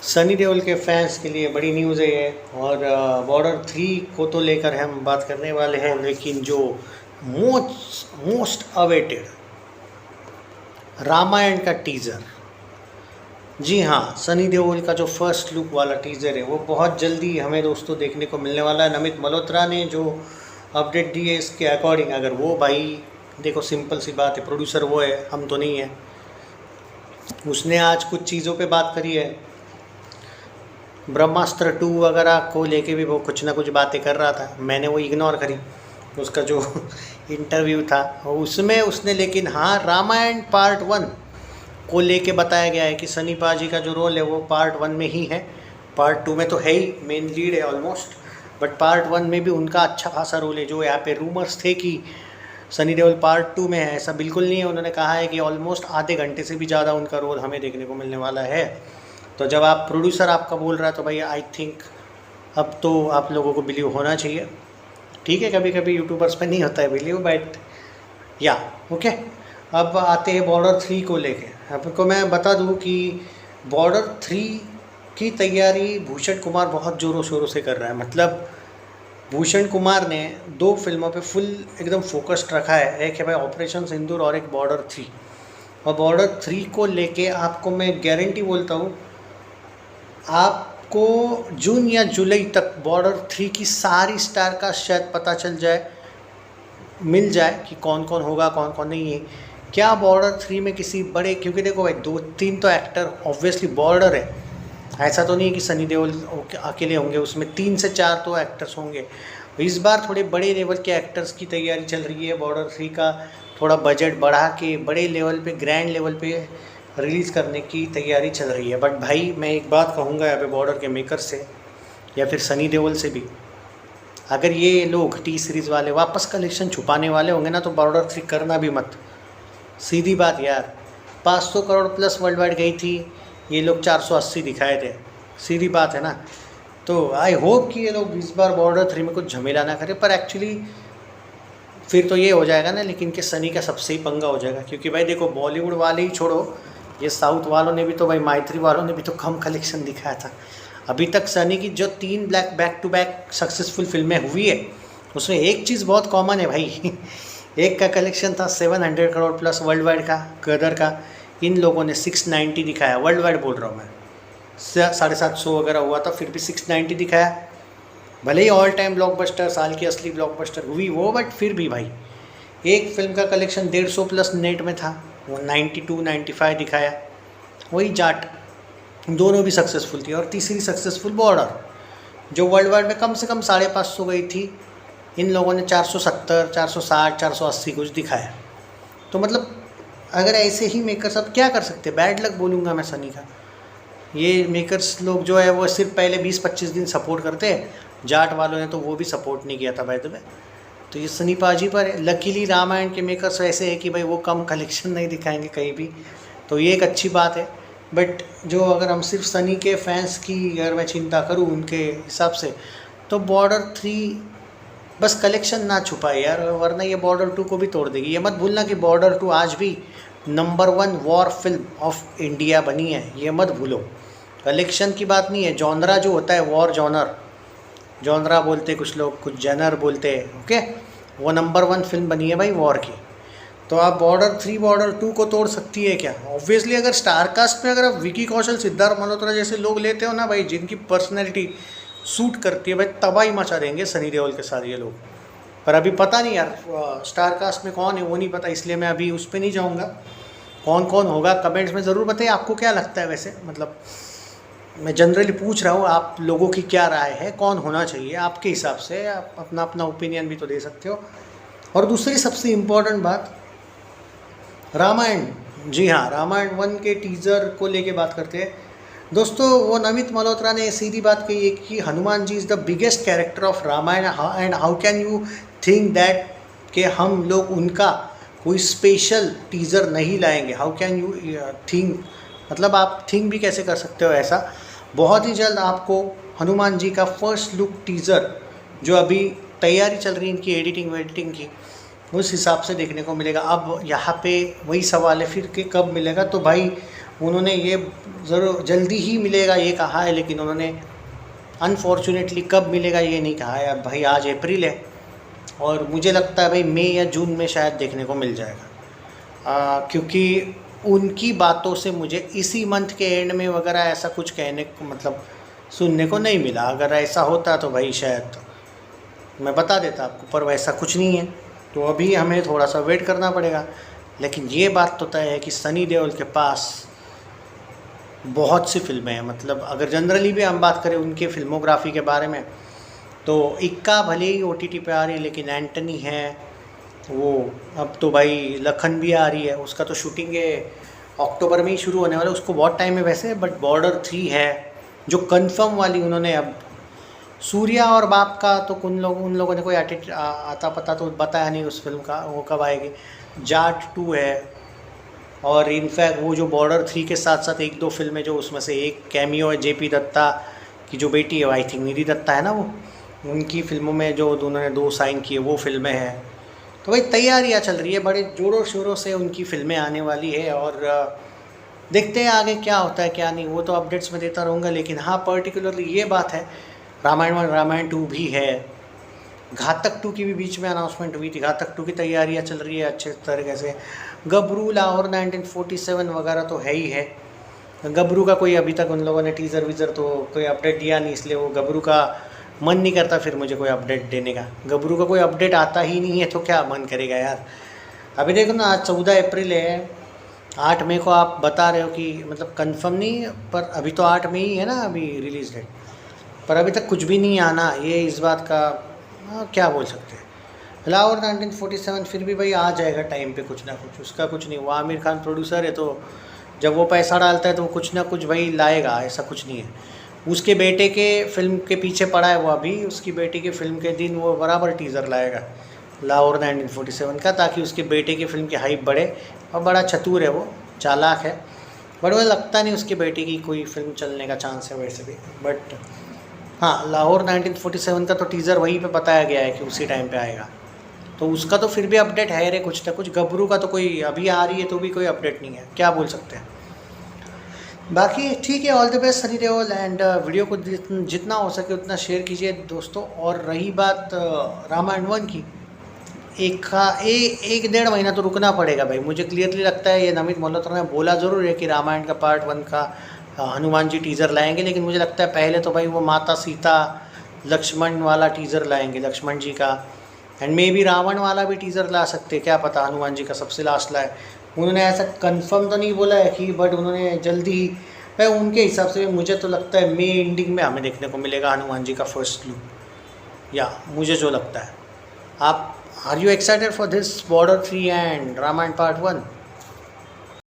सनी देओल के फैंस के लिए बड़ी न्यूज़ है ये। और बॉर्डर 3 को तो लेकर हम बात करने वाले हैं, लेकिन जो मोस्ट अवेटेड रामायण का टीज़र, जी हाँ, सनी देओल का जो फर्स्ट लुक वाला टीज़र है वो बहुत जल्दी हमें दोस्तों देखने को मिलने वाला है। नमित मल्होत्रा ने जो अपडेट दी है इसके अकॉर्डिंग, अगर वो भाई देखो, सिंपल सी बात है, प्रोड्यूसर वो है, हम तो नहीं है। उसने आज कुछ चीज़ों पे बात करी है, ब्रह्मास्त्र 2 वगैरह को लेके भी वो कुछ ना कुछ बातें कर रहा था, मैंने वो इग्नोर करी उसका जो इंटरव्यू था उसमें उसने। लेकिन हाँ, रामायण पार्ट 1 को लेके बताया गया है कि सनी पाजी का जो रोल है वो पार्ट 1 में ही है। पार्ट 2 में तो है ही, मेन लीड है ऑलमोस्ट, बट पार्ट 1 में भी उनका अच्छा खासा रोल है। जो यहाँ पे रूमर्स थे कि सनी देओल पार्ट 2 में है, ऐसा बिल्कुल नहीं है। उन्होंने कहा है कि ऑलमोस्ट आधे घंटे से भी ज़्यादा उनका रोल हमें देखने को मिलने वाला है। तो जब आप प्रोड्यूसर आपका बोल रहा है तो भाई आई थिंक अब तो आप लोगों को बिलीव होना चाहिए। ठीक है, कभी कभी यूट्यूबर्स पे नहीं होता है बिलीव, बट या ओके। अब आते हैं बॉर्डर 3 को लेके। आपको मैं बता दूं कि बॉर्डर 3 की तैयारी भूषण कुमार बहुत ज़ोरों शोरों से कर रहा है। मतलब भूषण कुमार ने 2 फिल्मों पे फुल एकदम फोकस्ड रखा है। एक है भाई ऑपरेशन सिंदूर और एक बॉर्डर 3। और बॉर्डर 3 को लेके आपको मैं गारंटी बोलता हूँ, आपको जून या जुलाई तक बॉर्डर 3 की सारी स्टार का शायद पता चल जाए, मिल जाए कि कौन कौन होगा कौन कौन नहीं है। क्या बॉर्डर 3 में किसी बड़े, क्योंकि देखो भाई 2-3 तो एक्टर ऑब्वियसली बॉर्डर है, ऐसा तो नहीं है कि सनी देओल अकेले होंगे, उसमें 3 से 4 तो एक्टर्स होंगे। इस बार थोड़े बड़े लेवल के एक्टर्स की तैयारी चल रही है। बॉर्डर 3 का थोड़ा बजट बढ़ा के बड़े लेवल पे, ग्रैंड लेवल पे रिलीज़ करने की तैयारी चल रही है। बट भाई मैं एक बात कहूँगा यहाँ पे बॉर्डर के मेकर से या फिर सनी देओल से भी, अगर ये लोग टी सीरीज़ वाले वापस कलेक्शन छुपाने वाले होंगे ना तो बॉर्डर 3 करना भी मत। सीधी बात यार, 500 करोड़ प्लस वर्ल्ड वाइड गई थी, ये लोग 480 दिखाए थे, सीधी बात है ना। तो आई होप कि ये लोग इस बार बॉर्डर 3 में कुछ झमेला ना करें। पर एक्चुअली फिर तो ये हो जाएगा ना, लेकिन कि सनी का सबसे ही पंगा हो जाएगा। क्योंकि भाई देखो, बॉलीवुड वाले ही छोड़ो, ये साउथ वालों ने भी तो भाई, मैत्री वालों ने भी तो कम कलेक्शन दिखाया था। अभी तक सनी की जो 3 बैक टू बैक सक्सेसफुल फिल्में हुई है उसमें एक चीज़ बहुत कॉमन है भाई एक का कलेक्शन था 700 करोड़ प्लस वर्ल्ड वाइड का, गदर का। इन लोगों ने 690 दिखाया, वर्ल्ड वाइड बोल रहा हूँ मैं, 750 वगैरह हुआ था, फिर भी 690 दिखाया। भले ही ऑल टाइम ब्लॉकबस्टर, साल की असली ब्लॉकबस्टर हुई वो, बट फिर भी भाई एक फिल्म का कलेक्शन 150 प्लस नेट में था, वो 92-95 दिखाया। वही जाट, दोनों भी सक्सेसफुल थी। और तीसरी सक्सेसफुल बॉर्डर, जो वर्ल्ड वाइड में कम से कम 550 गई थी, इन लोगों ने 470, 460, 480 कुछ दिखाया। तो मतलब अगर ऐसे ही मेकर्स, अब क्या कर सकते, बैड लक बोलूँगा मैं सनी का। ये मेकर्स लोग जो है वो सिर्फ पहले 20-25 दिन सपोर्ट करते हैं, जाट वालों ने तो वो भी सपोर्ट नहीं किया था भाई। तो ये सनी पाजी पर है। लकीली रामायण के मेकर्स ऐसे है कि भाई वो कम कलेक्शन नहीं दिखाएंगे कहीं भी, तो ये एक अच्छी बात है। बट जो अगर हम सिर्फ सनी के फैंस की अगर मैं चिंता करूँ उनके हिसाब से, तो बॉर्डर 3 बस कलेक्शन ना छुपाए यार, वरना ये बॉर्डर 2 को भी तोड़ देगी। ये मत भूलना कि बॉर्डर 2 आज भी number 1 war film of India बनी है, ये मत भूलो। कलेक्शन की बात नहीं है, जॉनरा जो होता है, वॉर जॉनर, जॉनरा बोलते कुछ लोग, कुछ जनर बोलते हैं, ओके, वो नंबर 1 फिल्म बनी है भाई वॉर की। तो आप बॉर्डर 3 बॉर्डर 2 को तोड़ सकती है क्या? ऑब्वियसली अगर स्टार कास्ट में अगर आप विकी कौशल, सिद्धार्थ मल्होत्रा जैसे लोग लेते हो ना भाई, जिनकी पर्सनैलिटी सूट करती है, भाई तबाही मचा देंगे सनी देओल के साथ ये लोग। पर अभी पता नहीं यार स्टार कास्ट में कौन है वो नहीं पता, इसलिए मैं अभी उस पर नहीं जाऊँगा। कौन कौन होगा कमेंट्स में ज़रूर बताइए, आपको क्या लगता है वैसे। मतलब मैं जनरली पूछ रहा हूँ, आप लोगों की क्या राय है, कौन होना चाहिए आपके हिसाब से। आप अपना अपना ओपिनियन भी तो दे सकते हो। और दूसरी सबसे इम्पोर्टेंट बात, रामायण, जी हाँ, रामायण 1 के टीज़र को लेके बात करते हैं दोस्तों। वो नमित मल्होत्रा ने सीधी बात कही है कि Hanuman ji is the biggest character of Ramayana and how can you think that कि हम लोग उनका कोई स्पेशल टीज़र नहीं लाएंगे। हाउ कैन यू थिंक, मतलब आप थिंक भी कैसे कर सकते हो ऐसा। बहुत ही जल्द आपको हनुमान जी का फर्स्ट लुक टीज़र, जो अभी तैयारी चल रही है इनकी एडिटिंग वेडिटिंग की, उस हिसाब से देखने को मिलेगा। अब यहाँ पे वही सवाल है फिर कि कब मिलेगा। तो भाई उन्होंने ये ज़रूर जल्दी ही मिलेगा ये कहा है, लेकिन उन्होंने अनफॉर्चुनेटली कब मिलेगा ये नहीं कहा है। अब भाई आज अप्रैल है और मुझे लगता है भाई मई या जून में शायद देखने को मिल जाएगा, क्योंकि उनकी बातों से मुझे इसी मंथ के एंड में वगैरह ऐसा कुछ कहने को मतलब सुनने को नहीं मिला। अगर ऐसा होता तो भाई शायद मैं बता देता आपको, पर वैसा कुछ नहीं है, तो अभी हमें थोड़ा सा वेट करना पड़ेगा। लेकिन ये बात तो तय है कि सनी देओल के पास बहुत सी फिल्में हैं। मतलब अगर जनरली भी हम बात करें उनके फिल्मोग्राफी के बारे में, तो इक्का भले ही OTT पे आ रही है, लेकिन एंटनी है वो, अब तो भाई लखन भी आ रही है, उसका तो शूटिंग अक्टूबर में ही शुरू होने वाला है, उसको बहुत टाइम है वैसे। बट बॉर्डर 3 है जो कंफर्म वाली उन्होंने, अब सूर्या और बाप का तो उन लोगों ने कोई आता पता तो बताया नहीं उस फिल्म का, वो कब आएगी। जाट 2 है, और इनफैक्ट वो जो बॉर्डर 3 के साथ साथ 1-2 फिल्में जो उसमें से एक कैमियो है JP दत्ता की जो बेटी है, आई थिंक निधि दत्ता है ना, वो उनकी फिल्मों में जो उन्होंने 2 साइन किए वो फिल्में हैं। तो भाई तैयारियां चल रही है, बड़े जोरों शोरों से उनकी फिल्में आने वाली है, और देखते हैं आगे क्या होता है क्या नहीं, वो तो अपडेट्स में देता रहूँगा। लेकिन हाँ, पर्टिकुलरली ये बात है, रामायण 1 रामायण 2 भी है, घातक 2 की भी बीच में अनाउंसमेंट हुई थी, घातक 2 की तैयारियां चल रही है अच्छे तरीके से। गबरू लाहौर 1947 वगैरह तो है ही है। गबरू का कोई अभी तक उन लोगों ने टीज़र वीज़र तो कोई अपडेट दिया नहीं, इसलिए वो गबरू का मन नहीं करता फिर मुझे कोई अपडेट देने का। गबरू का कोई अपडेट आता ही नहीं है तो क्या मन करेगा यार। अभी देखो ना, आज 14 अप्रैल है, 8 मई को आप बता रहे हो कि मतलब कंफर्म नहीं, पर अभी तो 8 मई है ना अभी रिलीज़ डेट, पर अभी तक कुछ भी नहीं आना, ये इस बात का क्या बोल सकते हैं। लाहौर 1947 फिर भी भाई आ जाएगा टाइम पे कुछ ना कुछ, उसका कुछ नहीं। वो आमिर खान प्रोड्यूसर है, तो जब वो पैसा डालता है तो वो कुछ ना कुछ भाई लाएगा, ऐसा कुछ नहीं है। उसके बेटे के फिल्म के पीछे पड़ा है वो अभी, उसकी बेटी के फिल्म के दिन वो बराबर टीज़र लाएगा लाहौर 1947 का, ताकि उसके बेटे की फिल्म की हाइप बढ़े। और बड़ा चतुर है वो, चालाक है, बट वो लगता नहीं उसकी बेटी की कोई फिल्म चलने का चांस है वैसे भी। बट हाँ, लाहौर 1947 का तो टीज़र वहीं पे बताया गया है कि उसी टाइम पे आएगा, तो उसका तो फिर भी अपडेट है रे कुछ ना कुछ। गबरू का तो कोई अभी आ रही है तो भी कोई अपडेट नहीं है, क्या बोल सकते हैं। बाकी ठीक है, all the best Sunny Deol, and video को जितना हो सके उतना शेयर कीजिए दोस्तों। और रही बात रामायण 1 की, 1-1.5 महीना तो रुकना पड़ेगा भाई, मुझे क्लियरली लगता है। ये नमित मल्होत्रा ने बोला ज़रूर है कि रामायण का पार्ट 1 का हनुमान जी टीज़र लाएंगे, लेकिन मुझे लगता है पहले तो भाई वो माता सीता लक्ष्मण वाला टीज़र लाएंगे, लक्ष्मण जी का, एंड मे बी रावण वाला भी टीज़र ला सकते, क्या पता हनुमान जी का सबसे लास्ट लाए। उन्होंने ऐसा कंफर्म तो नहीं बोला है कि, बट उन्होंने जल्दी ही भाई उनके हिसाब से मुझे तो लगता है मई एंडिंग में हमें देखने को मिलेगा हनुमान जी का फर्स्ट लुक, या मुझे जो लगता है। आप are you excited for this Border 3 and Ramayan part 1?